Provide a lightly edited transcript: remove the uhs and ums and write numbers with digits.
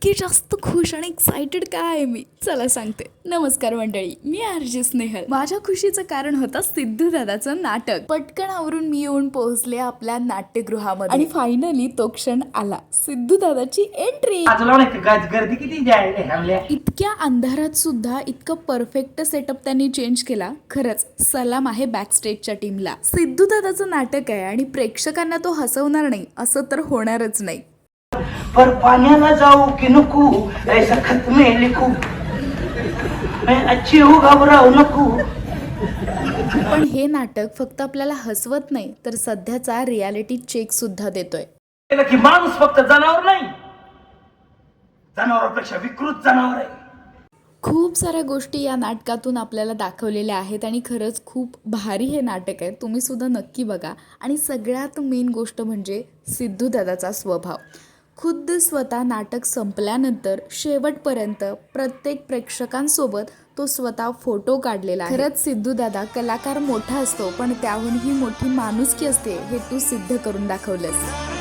इतके जास्त खुश आणि एक्सायटेड काय आहे मी, चला सांगते. नमस्कार मंडळी, मी आरजे स्नेहल. माझ्या खुशीचं कारण होतं सिद्धू दादाचं नाटक. पटकन आवरून मी येऊन पोहोचले आपल्या नाट्यगृहामध्ये आणि फायनली तो क्षण आला, सिद्धू दादाची एंट्री. गर्दी किती जायला इतक्या अंधारात सुद्धा इतकं परफेक्ट सेटअप त्यांनी चेंज केला. खरंच सलाम आहे बॅक स्टेजच्या टीमला. सिद्धू दादाचं नाटक आहे आणि प्रेक्षकांना तो हसवणार नाही असं तर होणारच नाही. पर पाण्याला जाऊ की नको ऐसा खत में लिखू मैं अच्छी हूँ घबराऊ नको. पण हे नाटक फक्त आपल्याला हसवत नाही तर सध्याचा रियालिटी चेक सुद्धा देतोय की माणूस फक्त जनावर नाही, जनावरापेक्षा विकृत जनावर आहे. खूप साऱ्या गोष्टी या नाटकातून आपल्याला दाखवलेल्या आहेत आणि खरंच खूप भारी हे नाटक आहे. तुम्ही सुद्धा नक्की बघा. आणि सगळ्यात मेन गोष्ट म्हणजे सिद्धू दादाचा स्वभाव. खुद्द स्वतः नाटक संपल्यानंतर शेवटपर्यंत प्रत्येक प्रेक्षकांसोबत तो स्वतः फोटो काढलेला आहे. खरंच सिद्धू दादा कलाकार मोठा असतो पण त्याहूनही मोठी माणुसकी असते हे तू सिद्ध करून दाखवलंस.